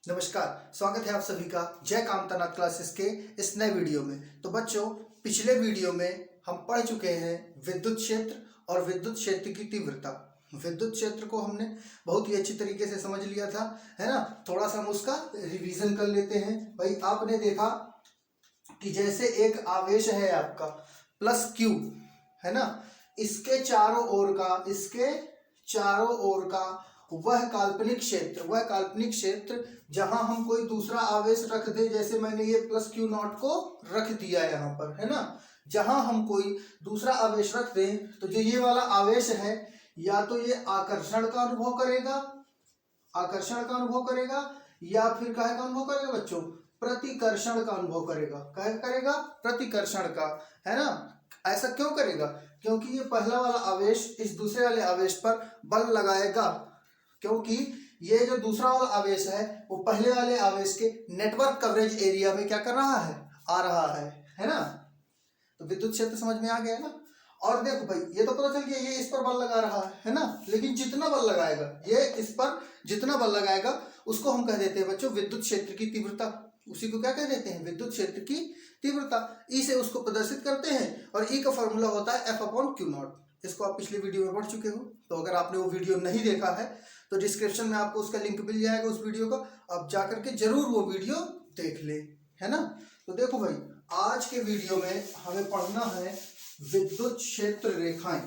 नमस्कार, स्वागत है आप सभी का जय कामतानाथ क्लासेस के इस नए वीडियो में। तो बच्चों, पिछले वीडियो में हम पढ़ चुके हैं विद्युत क्षेत्र और विद्युत क्षेत्र की तीव्रता। विद्युत क्षेत्र को हमने बहुत ही अच्छी तरीके से समझ लिया था, है ना। थोड़ा सा हम उसका रिवीजन कर लेते हैं। भाई, आपने देखा कि जैसे एक आवेश है आपका प्लस क्यू, है ना, इसके चारों ओर का वह काल्पनिक क्षेत्र जहां हम कोई दूसरा आवेश रख दे, जैसे मैंने ये प्लस क्यू नॉट को रख दिया यहाँ पर, है ना। जहां हम कोई दूसरा आवेश रख दें तो जो ये वाला आवेश है, या तो ये आकर्षण का अनुभव करेगा या फिर काहे का अनुभव करेगा बच्चों, प्रतिकर्षण का अनुभव करेगा। क्या करेगा? प्रतिकर्षण का, है ना। ऐसा क्यों करेगा? क्योंकि ये पहला वाला आवेश इस दूसरे वाले आवेश पर बल लगाएगा, क्योंकि ये जो दूसरा वाला आवेश है वो पहले वाले आवेश के नेटवर्क कवरेज एरिया में क्या कर रहा है? आ रहा है ना। तो विद्युत क्षेत्र समझ में आ गया ना। और देखो भाई, ये तो पता चल गया ये इस पर बल लगा रहा है ना। लेकिन जितना बल लगाएगा, ये इस पर जितना बल लगाएगा उसको हम कह देते हैं बच्चों विद्युत क्षेत्र की तीव्रता। उसी को क्या कह देते हैं? विद्युत क्षेत्र की तीव्रता। ई से उसको प्रदर्शित करते हैं और ई का फॉर्मूला होता है F/Q0। इसको आप पिछले वीडियो में पढ़ चुके हो, तो अगर आपने वो वीडियो नहीं देखा है तो डिस्क्रिप्शन में आपको उसका लिंक मिल जाएगा उस वीडियो का। आप जाकर के जरूर वो वीडियो देख ले, है ना। तो देखो भाई, आज के वीडियो में हमें पढ़ना है विद्युत क्षेत्र रेखाएं।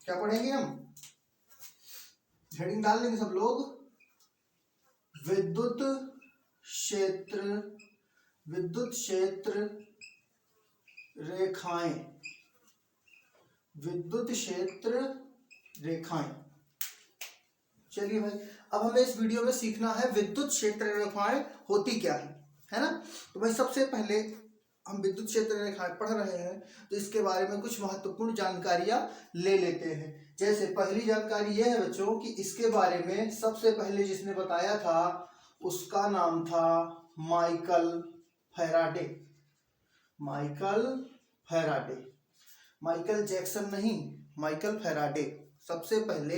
क्या पढ़ेंगे हम? हेडिंग डाल लेंगे सब लोग। विद्युत क्षेत्र रेखाएं। विद्युत क्षेत्र रेखाएं। चलिए भाई, अब हमें इस वीडियो में सीखना है विद्युत क्षेत्र रेखाएं होती क्या है ना। तो भाई, सबसे पहले हम विद्युत क्षेत्र रेखाएं पढ़ रहे हैं तो इसके बारे में कुछ महत्वपूर्ण जानकारियां ले लेते हैं। जैसे पहली जानकारी यह है बच्चों कि इसके बारे में सबसे पहले जिसने बताया था उसका नाम था माइकल फैराडे। माइकल जैक्सन नहीं, माइकल फैराडे। सबसे पहले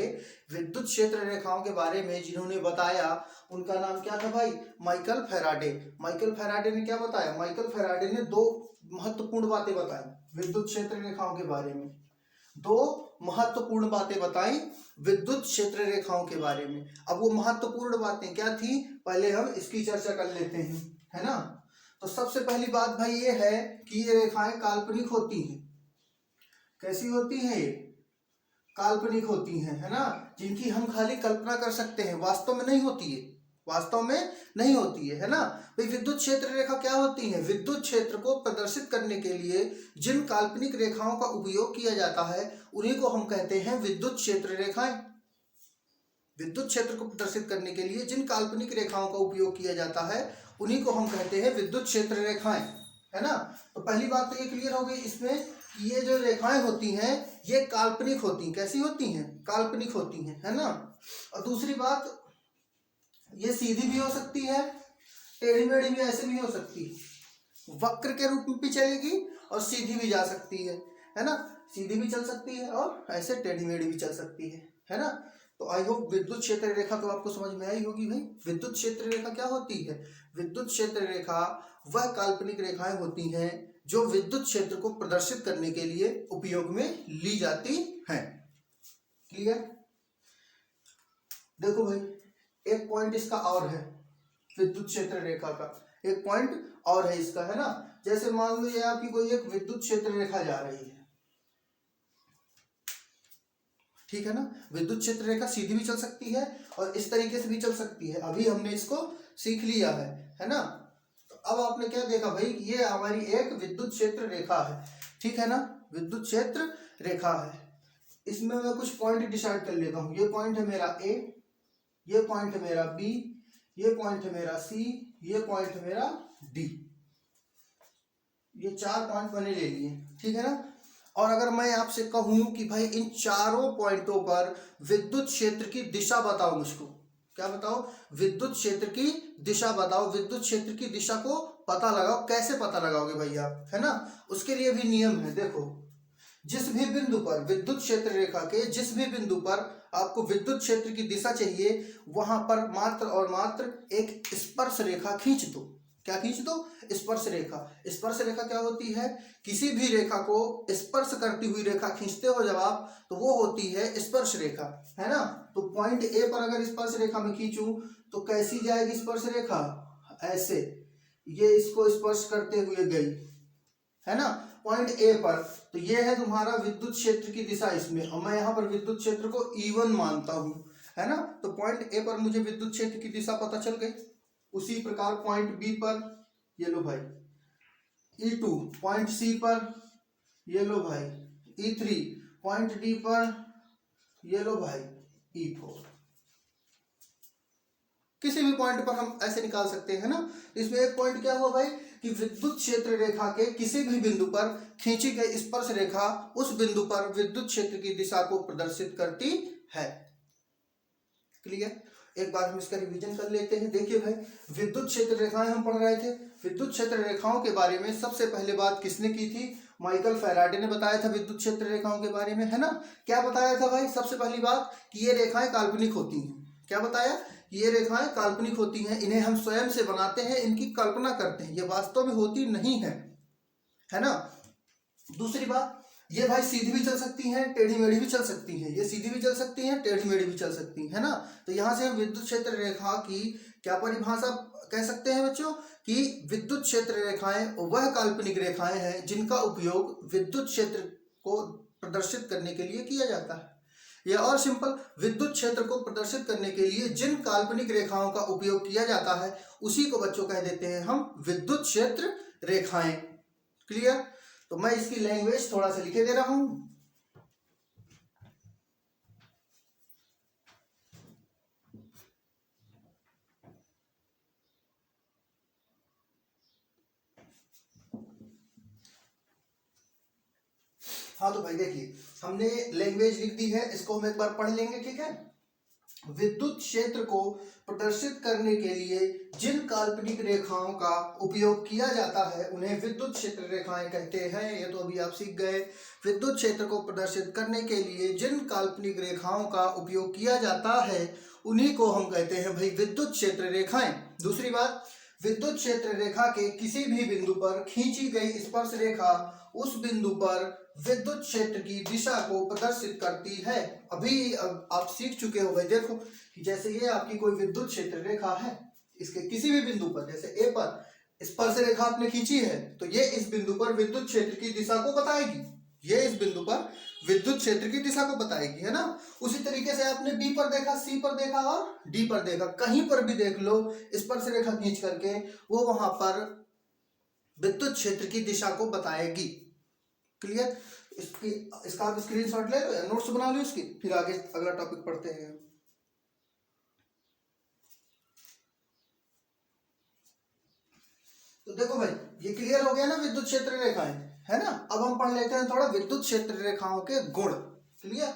विद्युत क्षेत्र रेखाओं के बारे में जिन्होंने बताया उनका नाम क्या था भाई? Michael Faraday. माइकल फैराडे ने क्या बताया? माइकल फैराडे ने दो महत्वपूर्ण बातें बताई विद्युत क्षेत्र रेखाओं के बारे में। दो महत्वपूर्ण बातें बताई विद्युत क्षेत्र रेखाओं के बारे में। अब वो महत्वपूर्ण बातें क्या थी, पहले हम इसकी चर्चा कर लेते हैं, है ना। तो सबसे पहली बात भाई ये है कि ये रेखाएं काल्पनिक होती हैं। कैसी होती हैं? ये काल्पनिक होती हैं, है ना, जिनकी हम खाली कल्पना कर सकते हैं, वास्तव में नहीं होती है, है ना। भाई, विद्युत क्षेत्र रेखा क्या होती है? विद्युत क्षेत्र को प्रदर्शित करने के लिए जिन काल्पनिक रेखाओं का उपयोग किया जाता है उन्हीं को हम कहते हैं विद्युत क्षेत्र रेखाएं। विद्युत क्षेत्र को प्रदर्शित करने के लिए जिन काल्पनिक रेखाओं का उपयोग किया जाता है उन्हीं को हम कहते हैं विद्युत क्षेत्र रेखाएं, है ना। तो पहली बात तो ये क्लियर हो गई इसमें कि ये जो रेखाएं होती हैं ये काल्पनिक होती हैं। कैसी होती हैं? काल्पनिक होती हैं, है ना। और दूसरी बात, ये सीधी भी हो सकती है, टेढ़ी मेढ़ी भी ऐसे भी हो सकती है, वक्र के रूप में भी चलेगी और सीधी भी जा सकती है ना। सीधी भी चल सकती है और ऐसे टेढ़ी मेढ़ी भी चल सकती है ना। तो आई होप विद्युत क्षेत्र रेखा तो आपको समझ में आई होगी भाई। विद्युत क्षेत्र रेखा क्या होती है? विद्युत क्षेत्र रेखा वह काल्पनिक रेखाएं होती हैं जो विद्युत क्षेत्र को प्रदर्शित करने के लिए उपयोग में ली जाती हैं। क्लियर? देखो भाई, एक पॉइंट इसका और है विद्युत क्षेत्र रेखा का, एक पॉइंट और है इसका, है ना। जैसे मान लो ये आपकी कोई एक विद्युत क्षेत्र रेखा जा रही है, ठीक है ना। विद्युत क्षेत्र रेखा सीधी भी चल सकती है और इस तरीके से भी चल सकती है। अभी हमने इसको सीख लिया है ना। तो अब आपने क्या देखा भाई, ये हमारी एक विद्युत क्षेत्र रेखा है, ठीक है ना। विद्युत क्षेत्र रेखा है। इसमें मैं कुछ पॉइंट डिसाइड कर लेता हूँ। ये पॉइंट है मेरा ए, ये पॉइंट है मेरा बी, ये पॉइंट है मेरा सी, ये पॉइंट है मेरा डी। ये 4 पॉइंट मैंने ले लिए, ठीक है ना। और अगर मैं आपसे कहूं कि भाई इन चारों पॉइंटों पर विद्युत क्षेत्र की दिशा बताओ मुझको, क्या बताओ? विद्युत क्षेत्र की दिशा बताओ। विद्युत क्षेत्र की दिशा को पता लगाओ। कैसे पता लगाओगे भाई आप, है ना। उसके लिए भी नियम है। देखो, जिस भी बिंदु पर विद्युत क्षेत्र रेखा के जिस भी बिंदु पर आपको विद्युत क्षेत्र की दिशा चाहिए, वहां पर मात्र और मात्र एक स्पर्श रेखा खींच दो। क्या खींच दो? स्पर्श रेखा। स्पर्श रेखा क्या होती है? किसी भी रेखा को स्पर्श करती हुई रेखा खींचते हो जब आप, तो वो होती है स्पर्श रेखा, है ना। तो पॉइंट ए पर अगर स्पर्श रेखा में खींचूं तो कैसी जाएगी स्पर्श रेखा? ऐसे, ये इसको स्पर्श करते हुए गई, है ना, पॉइंट ए पर। तो ये है तुम्हारा विद्युत क्षेत्र की दिशा इसमें, और मैं यहाँ पर विद्युत क्षेत्र को E1 मानता हूँ, है ना। तो पॉइंट ए पर मुझे विद्युत क्षेत्र की दिशा पता चल गई। उसी प्रकार पॉइंट बी पर, ये लो भाई E2, पॉइंट सी पर, ये लो भाई E3, पॉइंट डी पर, ये लो भाई E4। किसी भी पॉइंट पर हम ऐसे निकाल सकते हैं ना। इसमें एक पॉइंट क्या हुआ भाई कि विद्युत क्षेत्र रेखा के किसी भी बिंदु पर खींची गई स्पर्श रेखा उस बिंदु पर विद्युत क्षेत्र की दिशा को प्रदर्शित करती है। क्लियर? एक बार हम इसका रिवीजन कर लेते हैं। देखिए भाई, विद्युत क्षेत्र रेखाएं हम पढ़ रहे थे। विद्युत क्षेत्र रेखाओं के बारे में सबसे पहले बात किसने की थी? माइकल फैराडे ने बताया था विद्युत क्षेत्र रेखाओं के बारे में, है ना। क्या बताया था भाई? सबसे पहली बात कि ये रेखाएं काल्पनिक होती हैं। क्या बताया? ये रेखाएं काल्पनिक होती हैं, इन्हें हम स्वयं से बनाते हैं, इनकी कल्पना करते हैं, ये वास्तव में होती नहीं है ना। दूसरी बात, ये भाई सीधी भी चल सकती हैं, टेढ़ी मेढ़ी भी चल सकती हैं। ये सीधी भी चल सकती हैं, टेढ़ी मेढ़ी भी चल सकती हैं, है ना। तो यहाँ से हम विद्युत क्षेत्र रेखा की क्या परिभाषा कह सकते हैं बच्चों? कि विद्युत क्षेत्र रेखाएं वह काल्पनिक रेखाएं हैं जिनका उपयोग विद्युत क्षेत्र को प्रदर्शित करने के लिए किया जाता है। या और सिंपल, विद्युत क्षेत्र को प्रदर्शित करने के लिए जिन काल्पनिक रेखाओं का उपयोग किया जाता है उसी को बच्चों कह देते हैं हम विद्युत क्षेत्र रेखाएं। क्लियर? तो मैं इसकी लैंग्वेज थोड़ा सा लिखे दे रहा हूं। हाँ तो भाई देखिए, हमने लैंग्वेज लिख दी है, इसको हम एक बार पढ़ लेंगे, ठीक है। विद्युत क्षेत्र को प्रदर्शित करने के लिए जिन काल्पनिक रेखाओं का उपयोग किया जाता है उन्हें विद्युत क्षेत्र रेखाएं कहते हैं। ये तो अभी आप सीख गए। विद्युत क्षेत्र को प्रदर्शित करने के लिए जिन काल्पनिक रेखाओं का उपयोग किया जाता है उन्हीं को हम कहते हैं भाई विद्युत क्षेत्र रेखाएं। दूसरी बात, विद्युत क्षेत्र रेखा के किसी भी बिंदु पर खींची गई स्पर्श रेखा उस बिंदु पर विद्युत क्षेत्र की दिशा को प्रदर्शित करती है। अभी आप सीख चुके हो भाई, देखो कि जैसे ये आपकी कोई विद्युत क्षेत्र रेखा है, इसके किसी भी बिंदु पर जैसे ए पर स्पर्श रेखा आपने खींची है तो ये इस बिंदु पर विद्युत क्षेत्र की दिशा को बताएगी। ये इस बिंदु पर विद्युत क्षेत्र की दिशा को बताएगी, है ना। उसी तरीके से आपने बी पर देखा, सी पर देखा और डी पर देखा, कहीं पर भी देख लो स्पर्श रेखा खींच करके, वो वहां पर विद्युत क्षेत्र की दिशा को बताएगी। क्लियर? इसका आप स्क्रीनशॉट ले लो या नोट्स बना लो इसकी, फिर आगे अगला टॉपिक पढ़ते हैं। तो देखो भाई, ये क्लियर हो गया ना विद्युत क्षेत्र रेखाएं, है ना। अब हम पढ़ लेते हैं थोड़ा विद्युत क्षेत्र रेखाओं के गुण। क्लियर?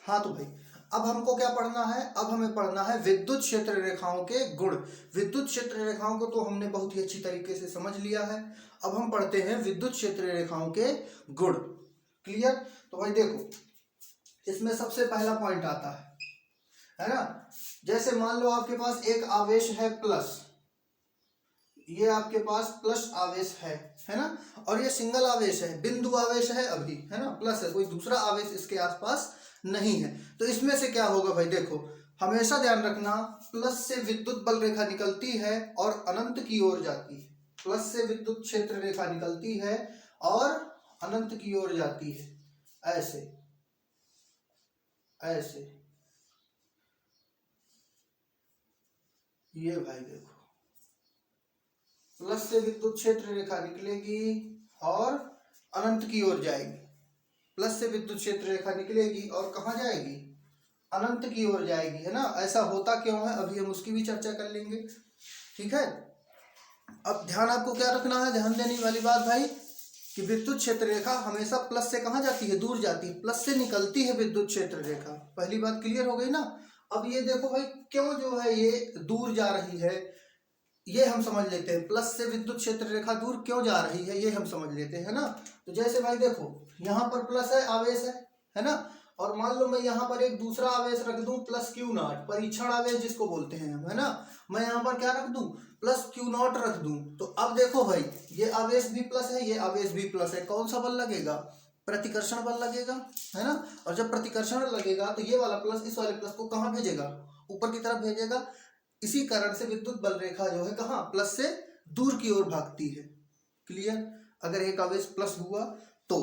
हाँ तो भाई, अब हमको क्या पढ़ना है? अब हमें पढ़ना है विद्युत क्षेत्र रेखाओं के गुण। विद्युत क्षेत्र रेखाओं को तो हमने बहुत ही अच्छी तरीके से समझ लिया है। अब हम पढ़ते हैं विद्युत क्षेत्र रेखाओं के गुण। क्लियर? तो भाई देखो, इसमें सबसे पहला पॉइंट आता है ना। जैसे मान लो आपके पास एक आवेश है प्लस, ये आपके पास प्लस आवेश है ना, और ये सिंगल आवेश है, बिंदु आवेश है अभी, है ना, प्लस है, कोई दूसरा आवेश इसके आसपास नहीं है। तो इसमें से क्या होगा भाई? देखो, हमेशा ध्यान रखना, प्लस से विद्युत बल रेखा निकलती है और अनंत की ओर जाती है। प्लस से विद्युत क्षेत्र रेखा निकलती है और अनंत की ओर जाती है, ऐसे ऐसे। ये भाई देखो, प्लस से विद्युत क्षेत्र रेखा निकलेगी और अनंत की ओर जाएगी। प्लस से विद्युत क्षेत्र रेखा निकलेगी और कहाँ जाएगी? अनंत की ओर जाएगी, है ना। ऐसा होता क्यों है अभी हम उसकी भी चर्चा कर लेंगे, ठीक है। अब ध्यान आपको क्या रखना है, ध्यान देने वाली बात भाई, कि विद्युत क्षेत्र रेखा हमेशा प्लस से कहाँ जाती है? दूर जाती है। प्लस से निकलती है विद्युत क्षेत्र रेखा। पहली बात क्लियर हो गई ना। अब ये देखो भाई, क्यों जो है ये दूर जा रही है, ये हम समझ लेते हैं। प्लस से विद्युत क्षेत्र रेखा दूर क्यों जा रही है ये हम समझ लेते हैं ना। तो जैसे भाई देखो, यहाँ पर प्लस है, आवेश है, है ना। और मान लो मैं यहाँ पर एक दूसरा आवेश रख दूं प्लस क्यू नॉट, परीक्षण आवेश जिसको बोलते हैं हम, है ना। मैं यहाँ पर क्या रख दूं, प्लस क्यू नॉट रख दूं। तो अब देखो भाई, ये आवेश भी प्लस है, ये आवेश भी प्लस है, कौन सा बल लगेगा, प्रतिकर्षण बल लगेगा, है ना। और जब प्रतिकर्षण लगेगा तो ये वाला प्लस इस वाले प्लस को कहाँ भेजेगा, ऊपर की तरफ भेजेगा। इसी कारण से विद्युत बल रेखा जो है कहाँ, प्लस से दूर की ओर भागती है। क्लियर। अगर एक आवेश प्लस हुआ तो,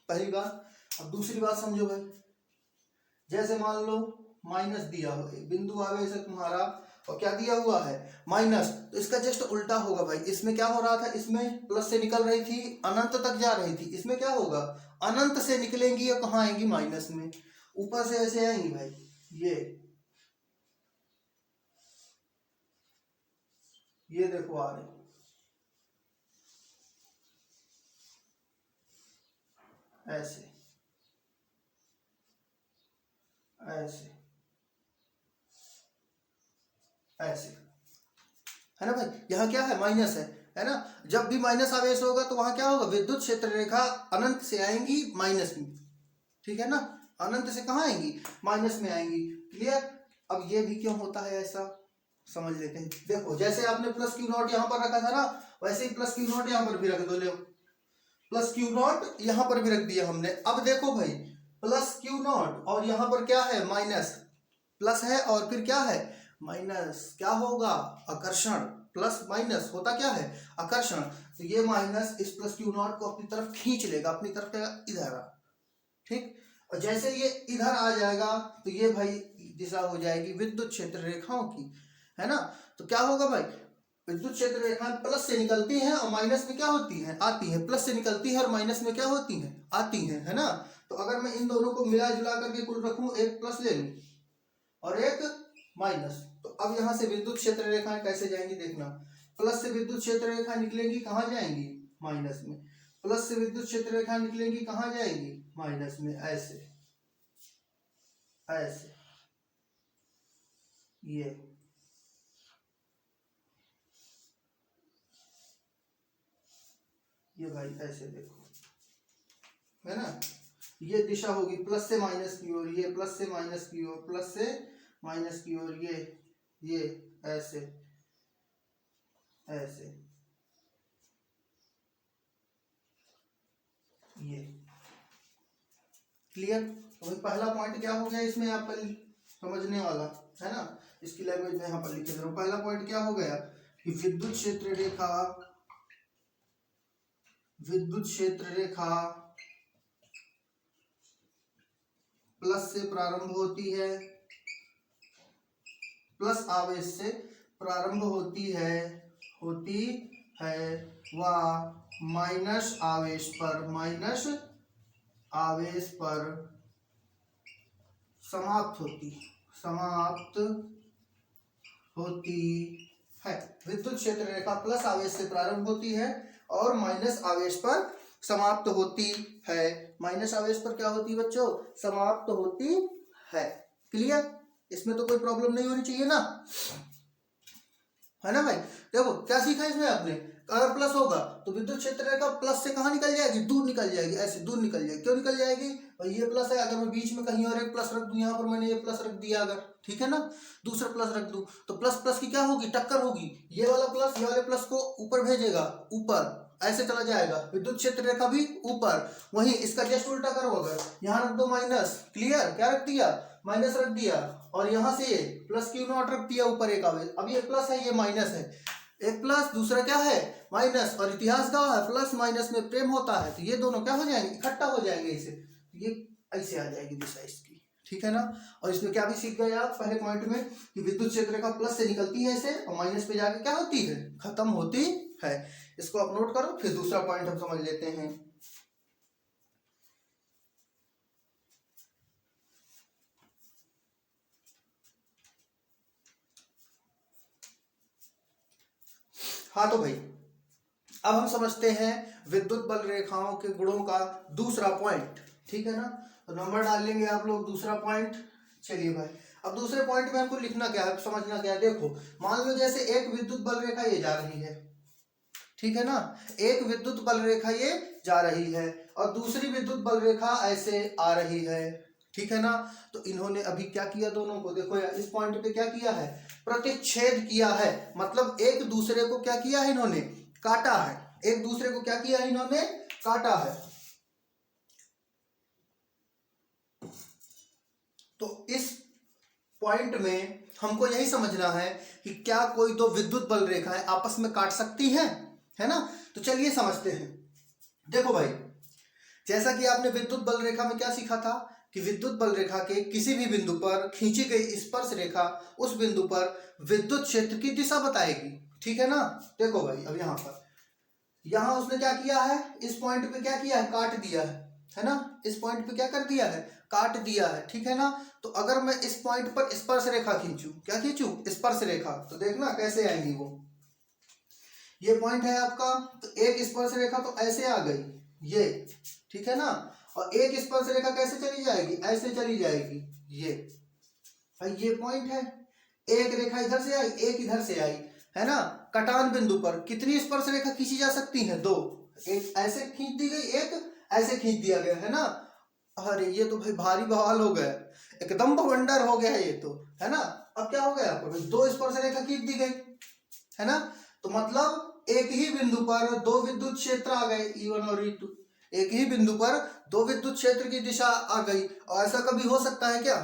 पहली बात। अब दूसरी बात समझो भाई, जैसे मान लो माइनस दिया हो, बिंदु आवेश है तुम्हारा और क्या दिया हुआ है, माइनस, तो इसका जस्ट उल्टा होगा भाई। इसमें क्या हो रहा था, इसमें प्लस से निकल रही थी, अनंत तक जा रही थी, इसमें क्या होगा, अनंत से निकलेंगी और कहाँ आएंगी, माइनस में, ऊपर से ऐसे आएंगी भाई, ये देखो आ रही, ऐसे ऐसे ऐसे, है ना भाई। यहाँ क्या है, माइनस है ना। जब भी माइनस आवेश होगा तो वहां क्या होगा, विद्युत क्षेत्र रेखा अनंत से आएंगी माइनस में, ठीक है ना। अनंत से कहाँ आएंगी, माइनस में आएंगी। क्लियर। अब ये भी क्यों होता है ऐसा, समझ लेते हैं। देखो जैसे आपने प्लस क्यू नॉट यहाँ पर रखा था ना, वैसे ही प्लस क्यू नॉट यहाँ पर भी रख दो, ले प्लस क्यू नॉट यहाँ पर भी रख दिया हमने। अब देखो भाई, प्लस क्यू नॉट और यहाँ पर क्या है, माइनस, प्लस है और फिर क्या है, माइनस, क्या होगा, आकर्षण। प्लस माइनस होता क्या है, आकर्षण। तो ये माइनस इस प्लस क्यू नॉट को अपनी तरफ खींच लेगा, अपनी तरफ इधर आ, ठीक। और जैसे ये इधर आ जाएगा तो ये भाई दिशा हो जाएगी विद्युत क्षेत्र रेखाओं की, है ना। तो क्या होगा भाई, विद्युत क्षेत्र रेखाएं प्लस से निकलती हैं और माइनस में क्या होती हैं, आती हैं। प्लस से निकलती है और माइनस में क्या होती हैं, आती हैं, है ना। तो अगर मैं इन दोनों को मिला जुला करके कुल रखूं, एक प्लस ले लूं और एक माइनस, तो अब यहां से विद्युत क्षेत्र रेखाएं कैसे जाएंगी देखना। प्लस से विद्युत क्षेत्र रेखा निकलेंगी, कहां जाएंगी, माइनस में। प्लस से विद्युत क्षेत्र रेखा निकलेंगी, कहां जाएंगी, माइनस में, ऐसे ऐसे, ये भाई ऐसे देखो, है ना। ये दिशा होगी प्लस से माइनस की ओर, ये प्लस से माइनस की ओर, प्लस से माइनस की ओर, ये ऐसे ऐसे, ये। क्लियर। तो भाई पहला पॉइंट क्या हो गया इसमें यहाँ पर समझने वाला, है ना। इसकी लैंग्वेज में यहाँ पर लिखे दे रहा हूं। पहला पॉइंट क्या हो गया कि विद्युत क्षेत्र रेखा प्लस से प्रारंभ होती है, प्लस आवेश से प्रारंभ होती है व माइनस आवेश पर समाप्त होती है। विद्युत क्षेत्र रेखा प्लस आवेश से प्रारंभ होती है और माइनस आवेश पर समाप्त होती है। माइनस आवेश पर क्या होती है बच्चों, समाप्त होती है। क्लियर। इसमें तो कोई प्रॉब्लम नहीं होनी चाहिए ना, है ना भाई। देखो क्या सीखा इसमें आपने, अगर प्लस होगा तो विद्युत क्षेत्र रेखा प्लस से कहाँ निकल जाएगी, दूर निकल जाएगी, ऐसे दूर निकल जाएगी। क्यों निकल जाएगी भाई, ये प्लस है, अगर मैं बीच में कहीं और एक प्लस रख दूं, यहाँ पर मैंने ये प्लस रख दिया अगर, ठीक है ना, दूसरा प्लस रख दूं, तो प्लस प्लस की क्या होगी, टक्कर होगी। ये वाला प्लस ये वाले प्लस को ऊपर भेजेगा, ऊपर ऐसे चला जाएगा, विद्युत क्षेत्र रेखा भी ऊपर। वहीं इसका जस्ट उल्टा करो, अगर यहाँ रख दो माइनस, क्लियर, क्या रख दिया, माइनस रख दिया, और यहाँ से प्लस क्यू नॉट रख दिया ऊपर एक आवेश। अब ये प्लस है, ये माइनस है, एक प्लस दूसरा क्या है, माइनस। और इतिहास का है प्लस माइनस में प्रेम होता है, तो ये दोनों क्या हो जाएंगे, इकट्ठा हो जाएंगे इसे, ये ऐसे आ जाएगी दिशा इसकी, ठीक है ना। और इसमें क्या भी सीख गए आप पहले पॉइंट में कि विद्युत क्षेत्र रेखा प्लस से निकलती है ऐसे और माइनस पे जाके क्या होती है, खत्म होती है। इसको आप नोट करो, फिर दूसरा पॉइंट हम समझ लेते हैं। हाँ तो भाई अब हम समझते हैं विद्युत बल रेखाओं के गुणों का दूसरा पॉइंट, ठीक है ना। तो नंबर डाल लेंगे आप लोग, दूसरा पॉइंट। चलिए भाई, अब दूसरे पॉइंट में हमको लिखना क्या है, समझना क्या है। देखो मान लो जैसे एक विद्युत बल रेखा ये जा रही है, ठीक है ना, एक विद्युत बल रेखा ये जा रही है और दूसरी विद्युत बल रेखा ऐसे आ रही है, ठीक है ना। तो इन्होंने अभी क्या किया, दोनों को देखो यार, इस पॉइंट पे क्या किया है, प्रतिच्छेद किया है, मतलब एक दूसरे को क्या किया है इन्होंने, काटा है, एक दूसरे को क्या किया है इन्होंने, काटा है। तो इस पॉइंट में हमको यही समझना है कि क्या कोई दो विद्युत बल रेखाएं आपस में काट सकती हैं, है ना। तो चलिए समझते हैं। देखो भाई, जैसा कि आपने विद्युत बल रेखा में क्या सीखा था कि विद्युत बल रेखा के किसी भी बिंदु पर खींची गई स्पर्श रेखा उस बिंदु पर विद्युत क्षेत्र की दिशा बताएगी, ठीक है ना। देखो भाई, अब यहाँ उसने क्या किया है, इस पॉइंट पे क्या किया है, काट दिया है ना। इस पॉइंट पे क्या कर दिया है, काट दिया है, ठीक है ना। तो अगर मैं इस पॉइंट पर स्पर्श रेखा खींचूं, क्या खींचूं, स्पर्श रेखा, तो देखना कैसे आएंगी वो। ये पॉइंट है आपका, तो एक स्पर्श रेखा तो ऐसे आ गई ये, ठीक है ना। और एक स्पर्श रेखा कैसे चली जाएगी, ऐसे चली जाएगी ये भाई, ये पॉइंट है। एक रेखा इधर से आई, एक इधर से आई, है ना। कटान बिंदु पर कितनी स्पर्श रेखा खींची जा सकती है, दो। एक ऐसे खींच दी गई, एक ऐसे खींच दिया गया, है ना। अरे ये तो भाई भारी बवाल हो गया, एकदम बवंडर हो गया ये तो, है ना। अब क्या हो गया यहाँ पर भाई, दो स्पर्श रेखा खींच दी गई, है ना। तो मतलब एक ही बिंदु पर दो विद्युत क्षेत्र आ गए, E1 और E2। एक ही बिंदु पर दो विद्युत क्षेत्र की दिशा आ गई। और ऐसा कभी हो सकता है क्या,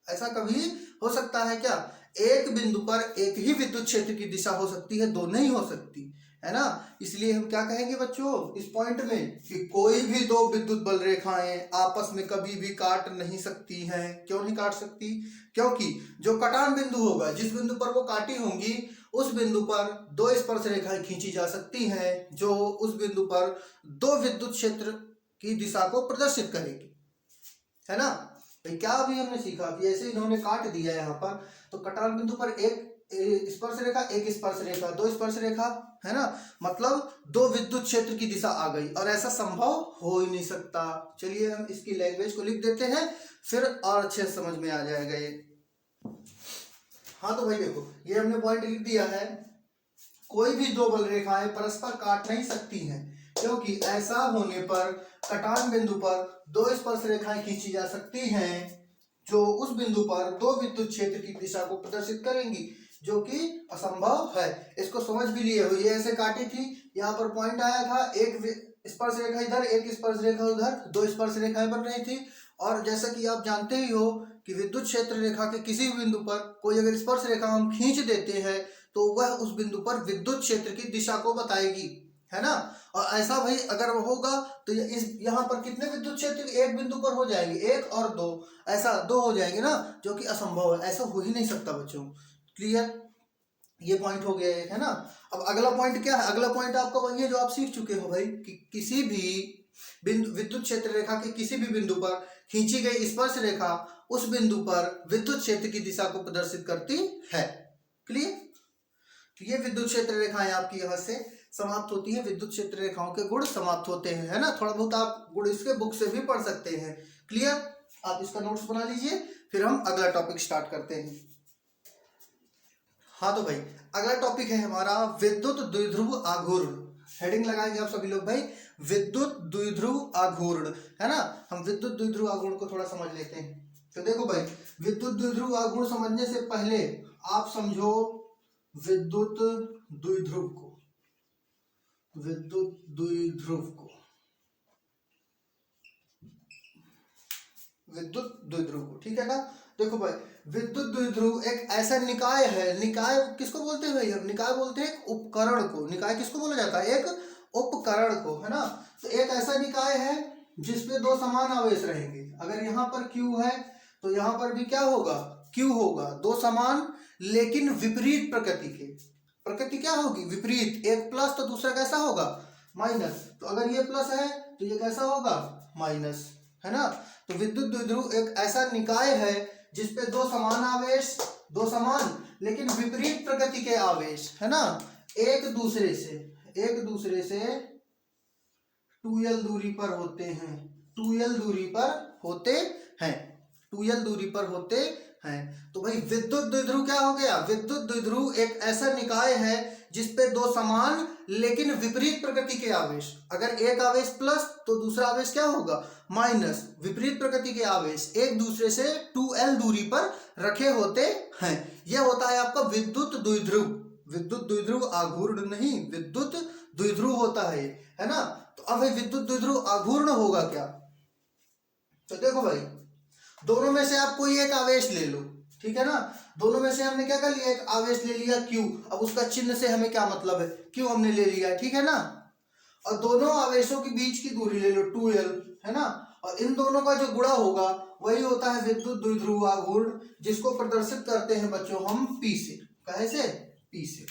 ऐसा कभी हो सकता है क्या, एक बिंदु पर एक ही विद्युत क्षेत्र की दिशा हो सकती है, दो नहीं हो सकती, है ना। इसलिए हम क्या कहेंगे बच्चों इस पॉइंट में कि कोई भी दो विद्युत बल रेखाएं आपस में कभी भी काट नहीं सकती हैं। क्यों नहीं काट सकती, क्योंकि जो कटान बिंदु होगा, जिस बिंदु पर वो काटी होंगी, उस बिंदु पर दो स्पर्श रेखाएं खींची जा सकती हैं जो उस बिंदु पर दो विद्युत क्षेत्र की दिशा को प्रदर्शित करेगी, है ना। भाई क्या अभी हमने सीखा कि ऐसे इन्होंने काट दिया यहाँ पर, तो कटान बिंदु पर एक स्पर्श रेखा, एक स्पर्श रेखा, दो स्पर्श रेखा, है ना। मतलब दो विद्युत क्षेत्र की दिशा आ गई, और ऐसा संभव हो ही नहीं सकता। चलिए हम इसकी लैंग्वेज को लिख देते हैं, फिर और अच्छे से समझ में आ जाएगा ये। हाँ तो भाई देखो, ये हमने पॉइंट लिख दिया है, कोई भी दो बल रेखाएं परस्पर काट नहीं सकती हैं, क्योंकि ऐसा होने पर कटान बिंदु पर दो स्पर्श रेखाएं खींची जा सकती हैं जो उस बिंदु पर दो विद्युत क्षेत्र की दिशा को प्रदर्शित करेंगी, जो कि असंभव है। इसको समझ भी लिए हो, ये ऐसे काटी थी, यहाँ पर पॉइंट आया था, एक स्पर्श रेखा इधर, एक स्पर्श रेखा उधर, दो स्पर्श रेखाएं बन रही थी। और जैसा कि आप जानते ही हो कि विद्युत क्षेत्र रेखा के किसी भी बिंदु पर कोई अगर स्पर्श रेखा हम खींच देते हैं तो वह उस बिंदु पर विद्युत क्षेत्र की दिशा को बताएगी, है ना। और ऐसा भाई अगर होगा तो इस यहाँ पर कितने विद्युत क्षेत्र एक बिंदु पर हो जाएंगे, एक और दो, ऐसा दो हो जाएंगे ना, जो कि असंभव है, ऐसा हो ही नहीं सकता बच्चों। क्लियर, ये पॉइंट हो गया है ना। अब अगला पॉइंट क्या है, अगला पॉइंट आपका वही है जो आप सीख चुके हो भाई, कि किसी भी बिंदु विद्युत क्षेत्र रेखा के किसी भी बिंदु पर खींची गई स्पर्श रेखा उस बिंदु पर विद्युत क्षेत्र की दिशा को प्रदर्शित करती है। क्लियर, तो ये विद्युत क्षेत्र रेखाएं आपकी यहाँ से समाप्त होती है, विद्युत क्षेत्र रेखाओं के गुण समाप्त होते हैं, है ना। थोड़ा बहुत आप गुण इसके बुक से भी पढ़ सकते हैं। क्लियर, आप इसका नोट्स बना लीजिए, फिर हम अगला टॉपिक स्टार्ट करते हैं। हाँ तो भाई अगला टॉपिक है हमारा विद्युत द्विध्रुव आघूर्ण। हेडिंग लगाएंगे आप सभी लोग भाई, विद्युत द्विध्रुव आघूर्ण, है ना। हम विद्युत द्विध्रुव आघूर्ण को थोड़ा समझ लेते हैं। तो देखो भाई, विद्युत द्विध्रुव आघूर्ण समझने से पहले आप समझो विद्युत द्विध्रुव को, विद्युत द्विध्रुव को, विद्युत द्विध्रुव को, ठीक है ना। देखो भाई, विद्युत द्विध्रुव एक ऐसा निकाय है, निकाय किसको बोलते हैं भाई, हम निकाय बोलते हैं एक उपकरण को। निकाय किसको बोला जाता है, एक उपकरण को, है ना। तो एक ऐसा निकाय है जिसपे दो समान आवेश रहेंगे। अगर यहाँ पर Q है तो यहाँ पर भी क्या होगा, Q होगा, दो समान लेकिन विपरीत प्रकृति के। प्रकृति क्या होगी, विपरीत, एक प्लस तो दूसरा कैसा होगा, माइनस। तो अगर ये प्लस है तो ये कैसा होगा, माइनस, है ना। तो विद्युत द्विध्रुव एक ऐसा निकाय है जिसपे दो समान आवेश, दो समान लेकिन विपरीत प्रकृति के आवेश, है ना, एक दूसरे से 2l दूरी पर होते हैं, 2l दूरी पर होते हैं, 2l दूरी पर होते हैं। तो भाई विद्युत द्विध्रुव क्या हो गया? विद्युत द्विध्रुव एक ऐसा निकाय है जिसपे दो समान लेकिन विपरीत प्रकृति के आवेश, अगर एक आवेश प्लस तो दूसरा आवेश क्या होगा? माइनस। विपरीत प्रकृति के आवेश एक दूसरे से 2l दूरी पर रखे होते हैं। यह होता है आपका विद्युत द्विध्रुव। विद्युत द्विध्रुव आघूर्ण नहीं, विद्युत द्विध्रुव होता है ना। तो अब विद्युत द्विध्रुव आघूर्ण होगा क्या? तो देखो भाई, दोनों में से आप कोई एक आवेश ले लो, ठीक है ना। दोनों में से हमने क्या कर लिया? एक आवेश ले लिया Q। अब उसका चिन्ह से हमें क्या मतलब है? Q हमने ले लिया, ठीक है ना। और दोनों आवेशों के बीच की दूरी ले लो 2l, है ना। और इन दोनों का जो गुणा होगा वही होता है विद्युत द्विध्रुव आघूर्ण, जिसको प्रदर्शित करते हैं बच्चों हम P से। कहे से? P से।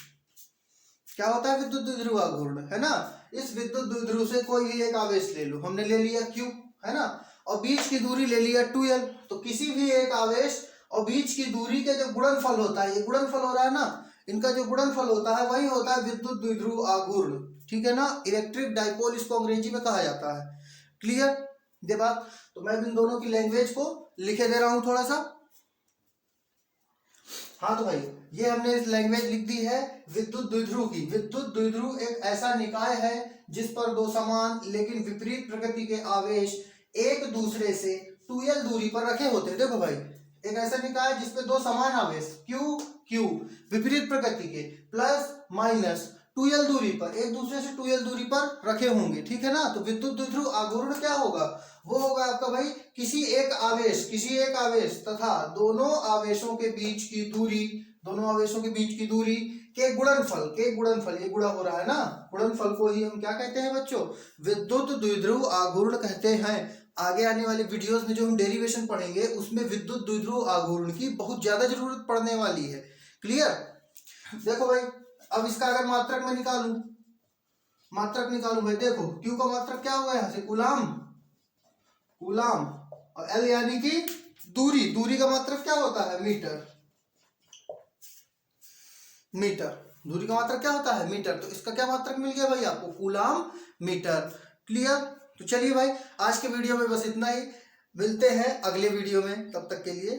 क्या होता है विद्युत द्विध्रुव आघूर्ण, है ना। इस विद्युत द्विध्रुव से कोई भी एक आवेश ले लो, हमने ले लिया Q, है ना, और बीच की दूरी ले लिया 2l। तो किसी भी एक आवेश और बीच की दूरी के जो गुणनफल होता है, ये गुणनफल हो रहा है ना, इनका जो गुणनफल होता है वही होता है विद्युत द्विध्रुव आघूर्ण, ठीक है ना। इलेक्ट्रिक डाइपोल इसको अंग्रेजी में कहा जाता है। क्लियर ये बात? तो मैं इन दोनों की लैंग्वेज को लिखे दे रहा हूं थोड़ा सा। हाँ तो भाई, ये हमने इस लैंग्वेज लिख दी है विद्युत द्विध्रुव की। विद्युत द्विध्रुव एक ऐसा निकाय है जिस पर दो समान लेकिन विपरीत प्रकृति के आवेश एक दूसरे से 2l दूरी पर रखे होते हैं। देखो भाई, एक ऐसा निकाय है जिसपे दो समान आवेश Q विपरीत प्रकृति के प्लस माइनस 2l दूरी पर, एक दूसरे से 2l दूरी पर रखे होंगे, ठीक है ना। तो विद्युत द्विध्रुव आघूर्ण क्या होगा? वो होगा आपका भाई किसी एक आवेश तथा दोनों आवेशों के बीच की दूरी के गुणनफल, ये गुणा हो रहा है ना, गुणनफल को ही हम क्या कहते हैं बच्चों? विद्युत द्विध्रुव आघूर्ण कहते हैं। आगे आने वाले वीडियोस में जो हम डेरिवेशन पढ़ेंगे उसमें विद्युत द्विध्रुव आघूर्ण की बहुत ज्यादा जरूरत पड़ने वाली है। क्लियर? देखो भाई, अब इसका अगर मात्रक में निकालूं भाई, देखो Q का मात्रक क्या हुआ? यहाँ से कूलाम, और L यानी कि दूरी का मात्रक क्या होता है? मीटर। दूरी का मात्रक क्या होता है? मीटर। तो इसका क्या मात्रक मिल गया भाई आपको? Coulomb metre. क्लियर? तो चलिए भाई, आज के वीडियो में बस इतना ही। मिलते हैं अगले वीडियो में, तब तक के लिए